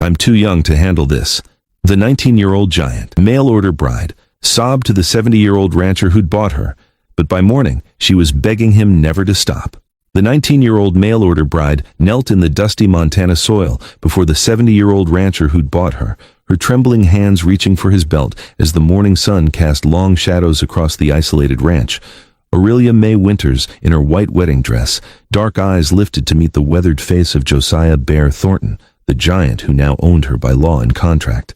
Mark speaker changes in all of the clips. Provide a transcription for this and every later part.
Speaker 1: I'm too young to handle this. The 19-year-old giant, mail-order bride, sobbed to the 70-year-old rancher who'd bought her, but by morning she was begging him never to stop. The 19-year-old mail-order bride knelt in the dusty Montana soil before the 70-year-old rancher who'd bought her, her trembling hands reaching for his belt as the morning sun cast long shadows across the isolated ranch. Aurelia May Winters, in her white wedding dress, dark eyes lifted to meet the weathered face of Josiah Bear Thornton, the giant who now owned her by law and contract.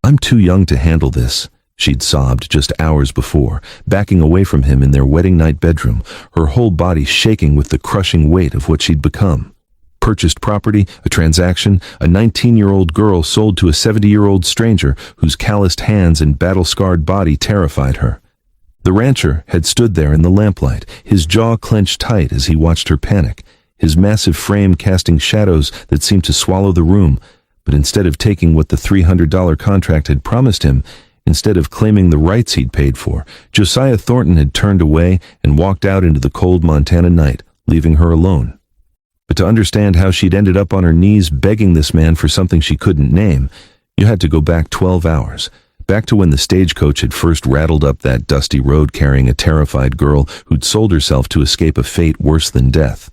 Speaker 1: I'm too young to handle this, she'd sobbed just hours before, backing away from him in their wedding night bedroom, her whole body shaking with the crushing weight of what she'd become. Purchased property, a transaction, a 19-year-old girl sold to a 70-year-old stranger whose calloused hands and battle-scarred body terrified her. The rancher had stood there in the lamplight, his jaw clenched tight as he watched her panic, his massive frame casting shadows that seemed to swallow the room, but instead of taking what the $300 contract had promised him, instead of claiming the rights he'd paid for, Josiah Thornton had turned away and walked out into the cold Montana night, leaving her alone. But to understand how she'd ended up on her knees begging this man for something she couldn't name, you had to go back 12 hours, back to when the stagecoach had first rattled up that dusty road carrying a terrified girl who'd sold herself to escape a fate worse than death.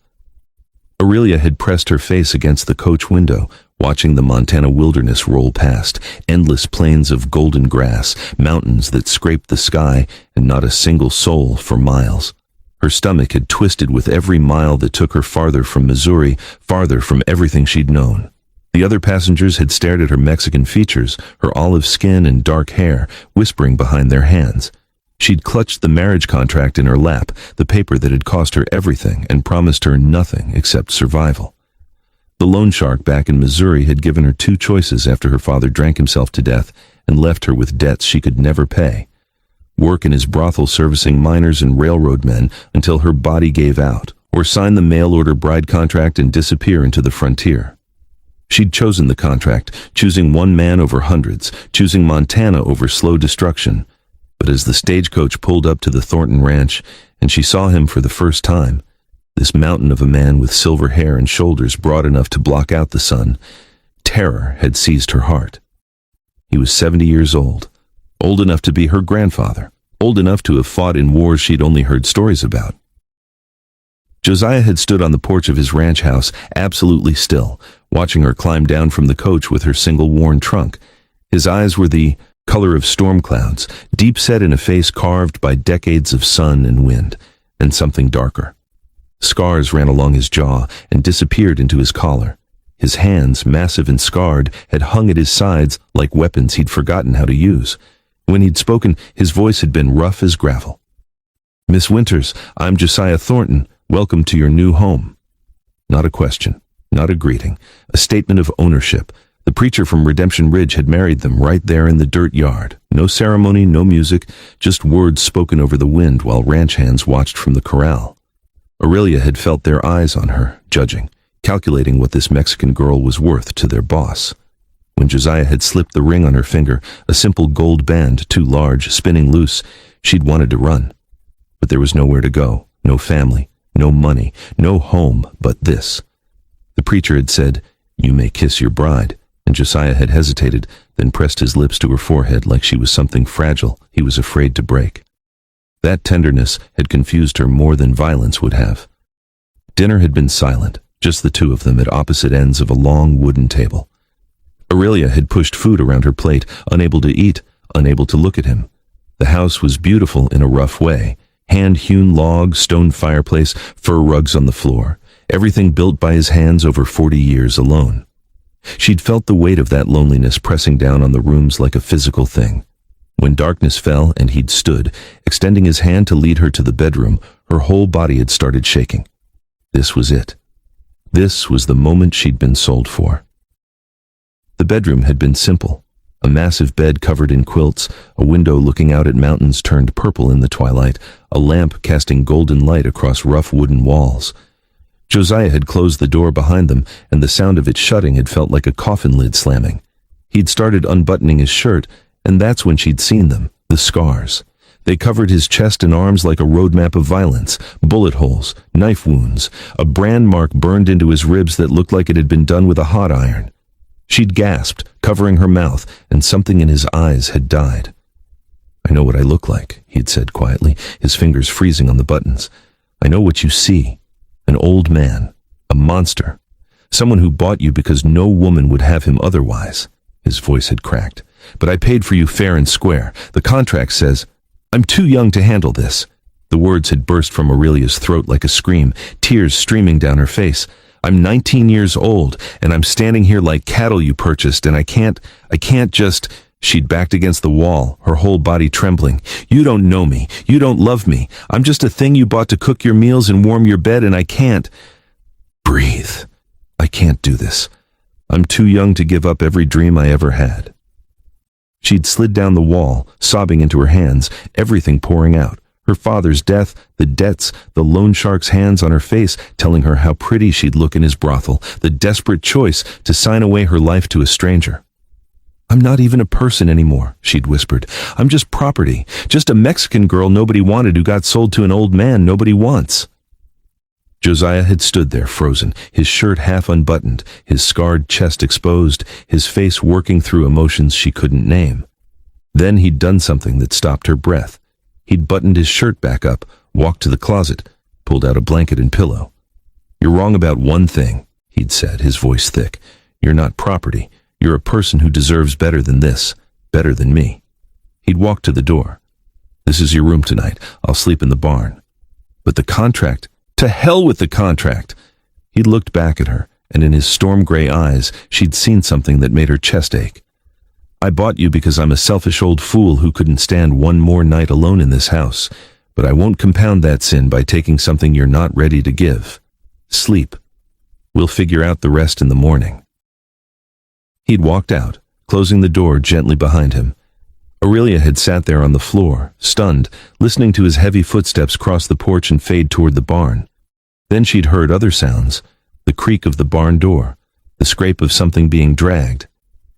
Speaker 1: Aurelia had pressed her face against the coach window, watching the Montana wilderness roll past, endless plains of golden grass, mountains that scraped the sky, and not a single soul for miles. Her stomach had twisted with every mile that took her farther from Missouri, farther from everything she'd known. The other passengers had stared at her Mexican features, her olive skin and dark hair, whispering behind their hands. She'd clutched the marriage contract in her lap, the paper that had cost her everything and promised her nothing except survival. The loan shark back in Missouri had given her two choices after her father drank himself to death and left her with debts she could never pay. Work in his brothel servicing miners and railroad men until her body gave out, or sign the mail-order bride contract and disappear into the frontier. She'd chosen the contract, choosing one man over hundreds, choosing Montana over slow destruction. But as the stagecoach pulled up to the Thornton Ranch, and she saw him for the first time, this mountain of a man with silver hair and shoulders broad enough to block out the sun, terror had seized her heart. He was 70 years old enough to be her grandfather, old enough to have fought in wars she'd only heard stories about. Josiah had stood on the porch of his ranch house, absolutely still, watching her climb down from the coach with her single worn trunk. His eyes were the color of storm clouds, deep set in a face carved by decades of sun and wind, and something darker. Scars ran along his jaw and disappeared into his collar. His hands, massive and scarred, had hung at his sides like weapons he'd forgotten how to use. When he'd spoken, his voice had been rough as gravel. "Miss Winters, I'm Josiah Thornton. Welcome to your new home." Not a question, not a greeting, a statement of ownership. The preacher from Redemption Ridge had married them right there in the dirt yard. No ceremony, no music, just words spoken over the wind while ranch hands watched from the corral. Aurelia had felt their eyes on her, judging, calculating what this Mexican girl was worth to their boss. When Josiah had slipped the ring on her finger, a simple gold band, too large, spinning loose, she'd wanted to run. But there was nowhere to go, no family, no money, no home but this. The preacher had said, "You may kiss your bride," and Josiah had hesitated, then pressed his lips to her forehead like she was something fragile he was afraid to break. That tenderness had confused her more than violence would have. Dinner had been silent, just the two of them at opposite ends of a long wooden table. Aurelia had pushed food around her plate, unable to eat, unable to look at him. The house was beautiful in a rough way. Hand-hewn logs, stone fireplace, fur rugs on the floor. Everything built by his hands over 40 years alone. She'd felt the weight of that loneliness pressing down on the rooms like a physical thing. When darkness fell and he'd stood, extending his hand to lead her to the bedroom, her whole body had started shaking. This was it. This was the moment she'd been sold for. The bedroom had been simple. A massive bed covered in quilts, a window looking out at mountains turned purple in the twilight, a lamp casting golden light across rough wooden walls. Josiah had closed the door behind them, and the sound of it shutting had felt like a coffin lid slamming. He'd started unbuttoning his shirt, and that's when she'd seen them, the scars. They covered his chest and arms like a roadmap of violence, bullet holes, knife wounds, a brand mark burned into his ribs that looked like it had been done with a hot iron. She'd gasped, covering her mouth, and something in his eyes had died. "I know what I look like," he'd said quietly, his fingers freezing on the buttons. "I know what you see. An old man. A monster. Someone who bought you because no woman would have him otherwise." His voice had cracked. "But I paid for you fair and square. The contract says, I'm too young to handle this." The words had burst from Aurelia's throat like a scream, tears streaming down her face. "I'm 19 years old, and I'm standing here like cattle you purchased, and I can't just..." She'd backed against the wall, her whole body trembling. "You don't know me. You don't love me. I'm just a thing you bought to cook your meals and warm your bed, and I can't..." "Breathe. I can't do this. I'm too young to give up every dream I ever had." She'd slid down the wall, sobbing into her hands, everything pouring out. Her father's death, the debts, the loan shark's hands on her face, telling her how pretty she'd look in his brothel, the desperate choice to sign away her life to a stranger. "I'm not even a person anymore," she'd whispered. "I'm just property, just a Mexican girl nobody wanted who got sold to an old man nobody wants." Josiah had stood there frozen, his shirt half unbuttoned, his scarred chest exposed, his face working through emotions she couldn't name. Then he'd done something that stopped her breath. He'd buttoned his shirt back up, walked to the closet, pulled out a blanket and pillow. "You're wrong about one thing," he'd said, his voice thick. "You're not property. You're a person who deserves better than this, better than me." He'd walked to the door. "This is your room tonight. I'll sleep in the barn." "But the contract..." "To hell with the contract!" He'd looked back at her, and in his storm-gray eyes, she'd seen something that made her chest ache. "I bought you because I'm a selfish old fool who couldn't stand one more night alone in this house, but I won't compound that sin by taking something you're not ready to give. Sleep. We'll figure out the rest in the morning." He'd walked out, closing the door gently behind him. Aurelia had sat there on the floor, stunned, listening to his heavy footsteps cross the porch and fade toward the barn. Then she'd heard other sounds, the creak of the barn door, the scrape of something being dragged.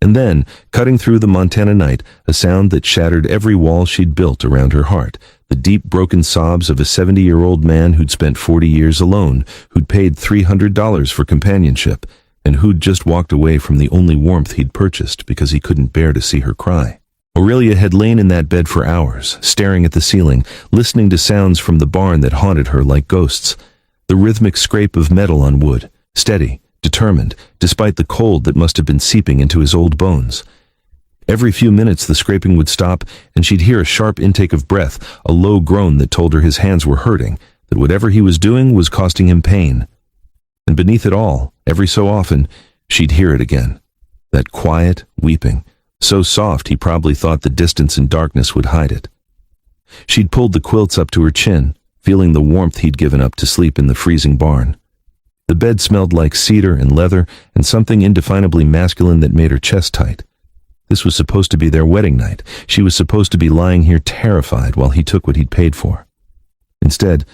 Speaker 1: And then, cutting through the Montana night, a sound that shattered every wall she'd built around her heart, the deep broken sobs of a 70-year-old man who'd spent 40 years alone, who'd paid $300 for companionship, and who'd just walked away from the only warmth he'd purchased because he couldn't bear to see her cry. Aurelia had lain in that bed for hours, staring at the ceiling, listening to sounds from the barn that haunted her like ghosts. The rhythmic scrape of metal on wood, steady, determined, despite the cold that must have been seeping into his old bones. Every few minutes the scraping would stop, and she'd hear a sharp intake of breath, a low groan that told her his hands were hurting, that whatever he was doing was costing him pain. And beneath it all, every so often, she'd hear it again. That quiet weeping, so soft he probably thought the distance and darkness would hide it. She'd pulled the quilts up to her chin, feeling the warmth he'd given up to sleep in the freezing barn. The bed smelled like cedar and leather and something indefinably masculine that made her chest tight. This was supposed to be their wedding night. She was supposed to be lying here terrified while he took what he'd paid for. Instead,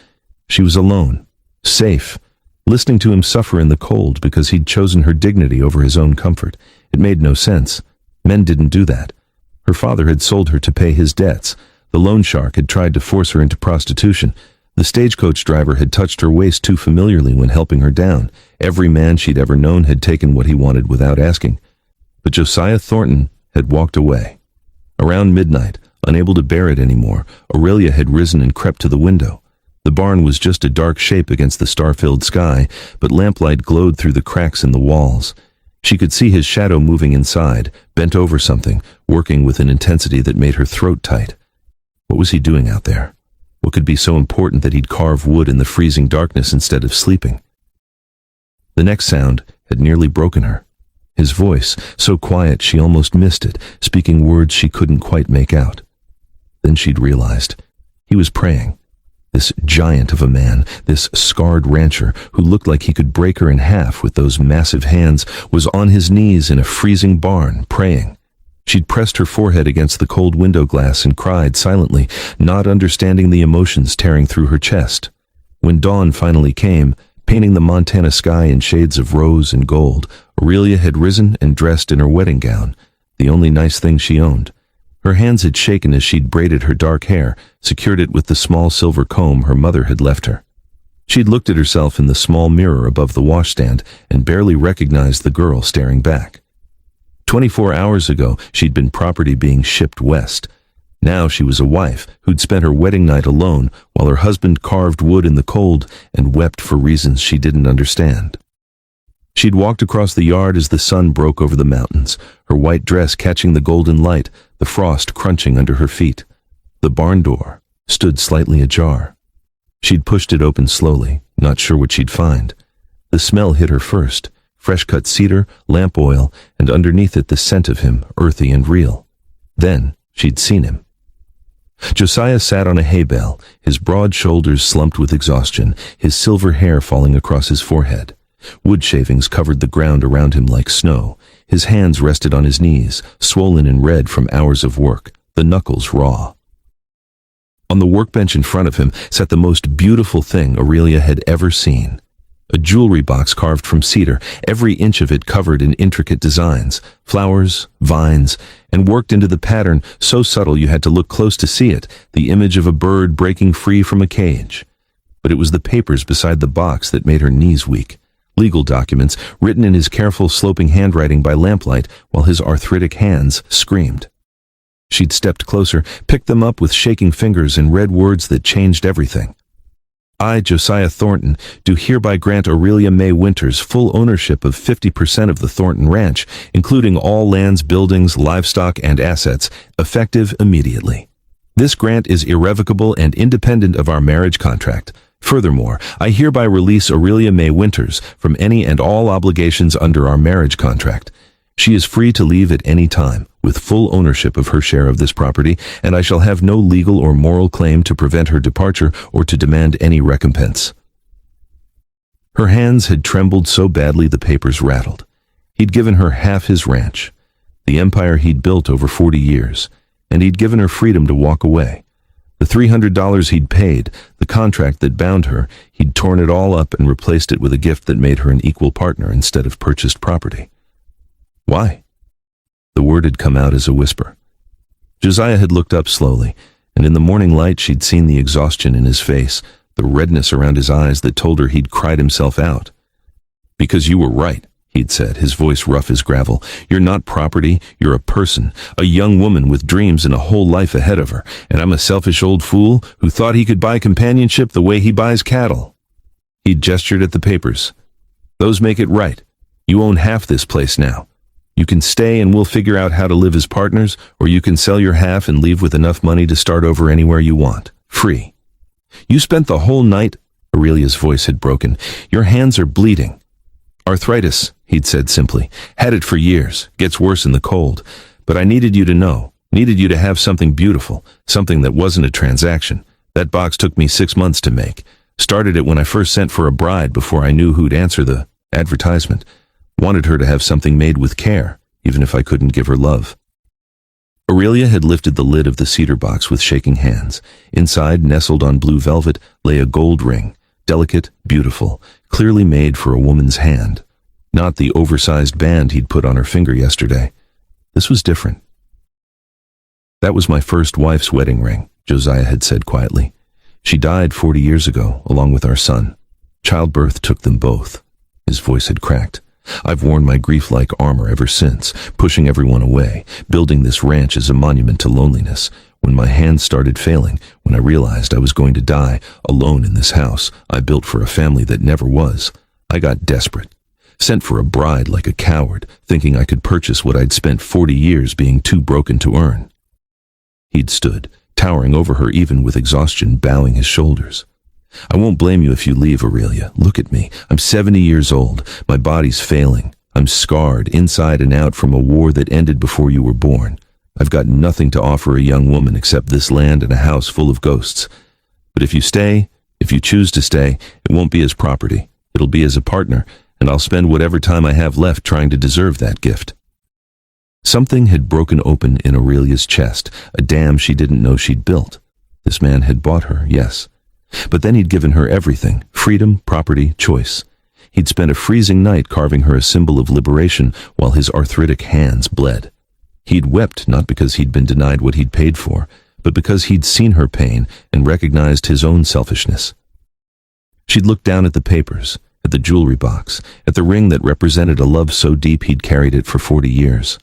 Speaker 1: she was alone, safe, listening to him suffer in the cold because he'd chosen her dignity over his own comfort. It made no sense. Men didn't do that. Her father had sold her to pay his debts. The loan shark had tried to force her into prostitution. The stagecoach driver had touched her waist too familiarly when helping her down. Every man she'd ever known had taken what he wanted without asking. But Josiah Thornton had walked away. Around midnight, unable to bear it anymore, Aurelia had risen and crept to the window. The barn was just a dark shape against the star-filled sky, but lamplight glowed through the cracks in the walls. She could see his shadow moving inside, bent over something, working with an intensity that made her throat tight. What was he doing out there? What could be so important that he'd carve wood in the freezing darkness instead of sleeping? The next sound had nearly broken her. His voice, so quiet she almost missed it, speaking words she couldn't quite make out. Then she'd realized. He was praying. This giant of a man, this scarred rancher, who looked like he could break her in half with those massive hands, was on his knees in a freezing barn, praying. She'd pressed her forehead against the cold window glass and cried silently, not understanding the emotions tearing through her chest. When dawn finally came, painting the Montana sky in shades of rose and gold, Aurelia had risen and dressed in her wedding gown, the only nice thing she owned. Her hands had shaken as she'd braided her dark hair, secured it with the small silver comb her mother had left her. She'd looked at herself in the small mirror above the washstand and barely recognized the girl staring back. 24 hours ago, she'd been property being shipped west. Now she was a wife who'd spent her wedding night alone while her husband carved wood in the cold and wept for reasons she didn't understand. She'd walked across the yard as the sun broke over the mountains, her white dress catching the golden light, the frost crunching under her feet. The barn door stood slightly ajar. She'd pushed it open slowly, not sure what she'd find. The smell hit her first, fresh-cut cedar, lamp oil, and underneath it the scent of him, earthy and real. Then she'd seen him. Josiah sat on a hay bale, his broad shoulders slumped with exhaustion, his silver hair falling across his forehead. Wood shavings covered the ground around him like snow. His hands rested on his knees, swollen and red from hours of work, the knuckles raw. On the workbench in front of him sat the most beautiful thing Aurelia had ever seen. A jewelry box carved from cedar, every inch of it covered in intricate designs, flowers, vines, and worked into the pattern so subtle you had to look close to see it, the image of a bird breaking free from a cage. But it was the papers beside the box that made her knees weak. Legal documents, written in his careful, sloping handwriting by lamplight, while his arthritic hands screamed. She'd stepped closer, picked them up with shaking fingers and read words that changed everything. I, Josiah Thornton, do hereby grant Aurelia May Winters full ownership of 50% of the Thornton Ranch, including all lands, buildings, livestock, and assets, effective immediately. This grant is irrevocable and independent of our marriage contract. Furthermore, I hereby release Aurelia May Winters from any and all obligations under our marriage contract. She is free to leave at any time, with full ownership of her share of this property, and I shall have no legal or moral claim to prevent her departure or to demand any recompense. Her hands had trembled so badly the papers rattled. He'd given her half his ranch, the empire he'd built over 40 years, and he'd given her freedom to walk away. The $300 he'd paid, the contract that bound her, he'd torn it all up and replaced it with a gift that made her an equal partner instead of purchased property. Why? The word had come out as a whisper. Josiah had looked up slowly, and in the morning light she'd seen the exhaustion in his face, the redness around his eyes that told her he'd cried himself out. Because you were right, he'd said, his voice rough as gravel. You're not property, you're a person, a young woman with dreams and a whole life ahead of her, and I'm a selfish old fool who thought he could buy companionship the way he buys cattle. He'd gestured at the papers. Those make it right. You own half this place now. You can stay and we'll figure out how to live as partners, or you can sell your half and leave with enough money to start over anywhere you want. Free. You spent the whole night, Aurelia's voice had broken. Your hands are bleeding. Arthritis, he'd said simply. Had it for years. Gets worse in the cold. But I needed you to know. Needed you to have something beautiful. Something that wasn't a transaction. That box took me 6 months to make. Started it when I first sent for a bride before I knew who'd answer the advertisement. Wanted her to have something made with care, even if I couldn't give her love. Aurelia had lifted the lid of the cedar box with shaking hands. Inside, nestled on blue velvet, lay a gold ring, delicate, beautiful, clearly made for a woman's hand. Not the oversized band he'd put on her finger yesterday. This was different. That was my first wife's wedding ring, Josiah had said quietly. She died 40 years ago, along with our son. Childbirth took them both. His voice had cracked. I've worn my grief-like armor ever since, pushing everyone away, building this ranch as a monument to loneliness. When my hands started failing, when I realized I was going to die, alone in this house I built for a family that never was, I got desperate. Sent for a bride like a coward, thinking I could purchase what I'd spent 40 years being too broken to earn. He'd stood, towering over her even with exhaustion, bowing his shoulders. I won't blame you if you leave, Aurelia. Look at me. I'm 70 years old. My body's failing. I'm scarred, inside and out, from a war that ended before you were born. I've got nothing to offer a young woman except this land and a house full of ghosts. But if you stay, if you choose to stay, it won't be as property. It'll be as a partner, and I'll spend whatever time I have left trying to deserve that gift. Something had broken open in Aurelia's chest, a dam she didn't know she'd built. This man had bought her, yes. But then he'd given her everything, freedom, property, choice. He'd spent a freezing night carving her a symbol of liberation while his arthritic hands bled. He'd wept not because he'd been denied what he'd paid for, but because he'd seen her pain and recognized his own selfishness. She'd looked down at the papers, at the jewelry box, at the ring that represented a love so deep he'd carried it for 40 years.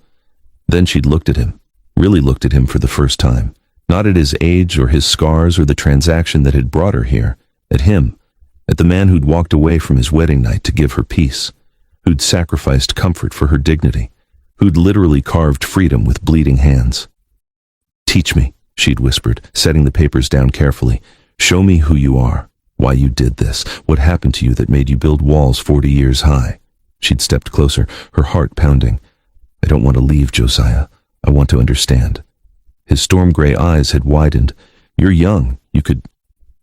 Speaker 1: Then she'd looked at him, really looked at him for the first time, not at his age or his scars or the transaction that had brought her here, at him, at the man who'd walked away from his wedding night to give her peace, who'd sacrificed comfort for her dignity, who'd literally carved freedom with bleeding hands. "Teach me," she'd whispered, setting the papers down carefully. "Show me who you are, why you did this, what happened to you that made you build walls 40 years high." She'd stepped closer, her heart pounding. "I don't want to leave, Josiah. I want to understand." His storm-gray eyes had widened. "You're young.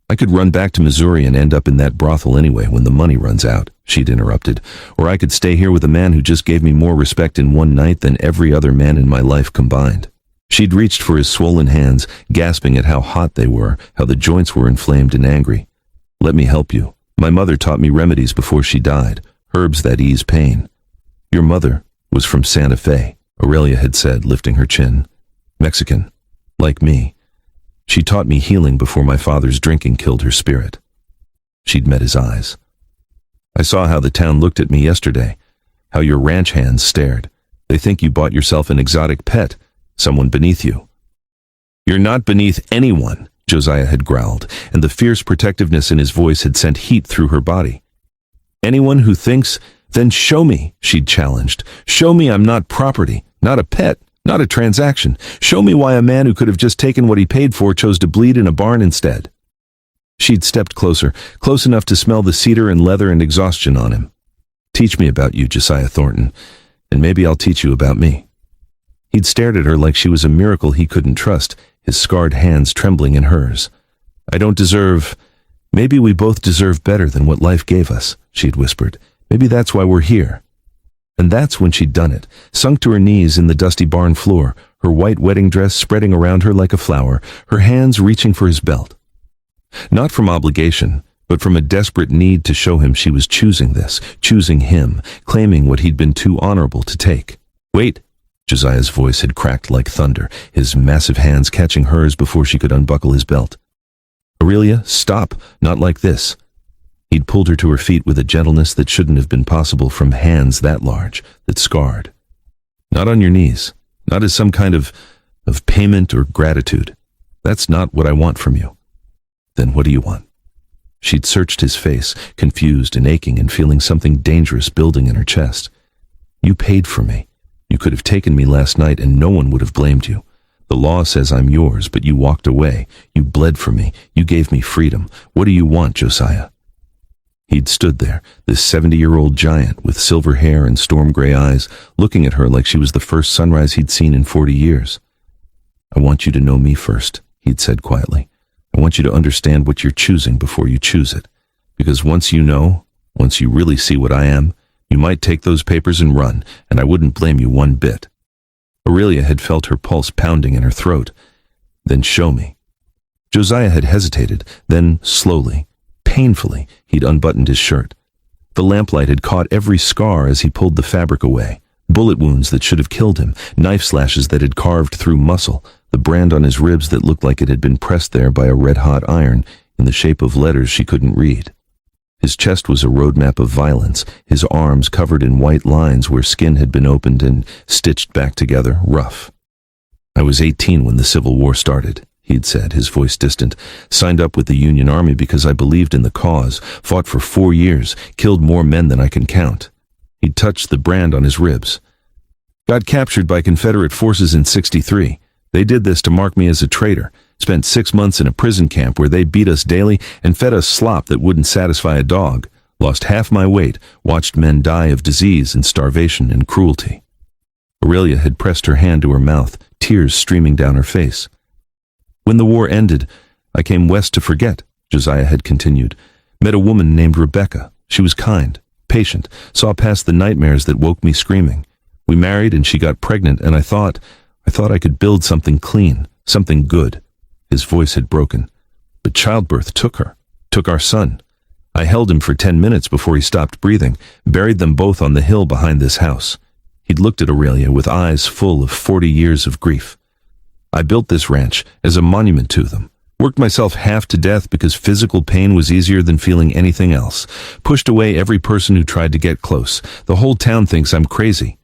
Speaker 1: I could run back to Missouri and end up in that brothel anyway when the money runs out," she'd interrupted. "Or I could stay here with a man who just gave me more respect in one night than every other man in my life combined." She'd reached for his swollen hands, gasping at how hot they were, how the joints were inflamed and angry. "Let me help you. My mother taught me remedies before she died, herbs that ease pain." "Your mother was from Santa Fe," Aurelia had said, lifting her chin. "Mexican, like me. She taught me healing before my father's drinking killed her spirit." She'd met his eyes. "I saw how the town looked at me yesterday, how your ranch hands stared. They think you bought yourself an exotic pet, someone beneath you." "You're not beneath anyone," Josiah had growled, and the fierce protectiveness in his voice had sent heat through her body. "Anyone who thinks, then show me," she'd challenged. "Show me I'm not property, not a pet, not a transaction. Show me why a man who could have just taken what he paid for chose to bleed in a barn instead." She'd stepped closer, close enough to smell the cedar and leather and exhaustion on him. "Teach me about you, Josiah Thornton, and maybe I'll teach you about me." He'd stared at her like she was a miracle he couldn't trust, his scarred hands trembling in hers. Maybe we both deserve better than what life gave us," she'd whispered. "Maybe that's why we're here." And that's when she'd done it, sunk to her knees in the dusty barn floor, her white wedding dress spreading around her like a flower, her hands reaching for his belt. Not from obligation, but from a desperate need to show him she was choosing this, choosing him, claiming what he'd been too honorable to take. "Wait!" Josiah's voice had cracked like thunder, his massive hands catching hers before she could unbuckle his belt. "Aurelia, stop, not like this." He'd pulled her to her feet with a gentleness that shouldn't have been possible from hands that large, that scarred. "Not on your knees, not as some kind of payment or gratitude. That's not what I want from you." "Then what do you want?" She'd searched his face, confused and aching and feeling something dangerous building in her chest. "You paid for me. You could have taken me last night and no one would have blamed you. The law says I'm yours, but you walked away. You bled for me. You gave me freedom. What do you want, Josiah?" He'd stood there, this 70-year-old giant with silver hair and storm-gray eyes, looking at her like she was the first sunrise he'd seen in 40 years. "I want you to know me first," he'd said quietly. "I want you to understand what you're choosing before you choose it. Because once you know, once you really see what I am, you might take those papers and run, and I wouldn't blame you one bit." Aurelia had felt her pulse pounding in her throat. "Then show me." Josiah had hesitated, then slowly, painfully, he'd unbuttoned his shirt. The lamplight had caught every scar as he pulled the fabric away. Bullet wounds that should have killed him, knife slashes that had carved through muscle, the brand on his ribs that looked like it had been pressed there by a red-hot iron in the shape of letters she couldn't read. His chest was a roadmap of violence, his arms covered in white lines where skin had been opened and stitched back together, rough. "I was 18 when the Civil War started," he'd said, his voice distant. "Signed up with the Union Army because I believed in the cause, fought for 4 years, killed more men than I can count." He'd touched the brand on his ribs. "Got captured by Confederate forces in '63. They did this to mark me as a traitor. Spent 6 months in a prison camp where they beat us daily and fed us slop that wouldn't satisfy a dog. Lost half my weight, watched men die of disease and starvation and cruelty." Aurelia had pressed her hand to her mouth, tears streaming down her face. "When the war ended, I came west to forget," Josiah had continued. "Met a woman named Rebecca. She was kind, patient, saw past the nightmares that woke me screaming. We married and she got pregnant and I thought I could build something clean, something good." His voice had broken. "But childbirth took her, took our son. I held him for 10 minutes before he stopped breathing, buried them both on the hill behind this house." He'd looked at Aurelia with eyes full of 40 years of grief. "I built this ranch as a monument to them. Worked myself half to death because physical pain was easier than feeling anything else. Pushed away every person who tried to get close. The whole town thinks I'm crazy.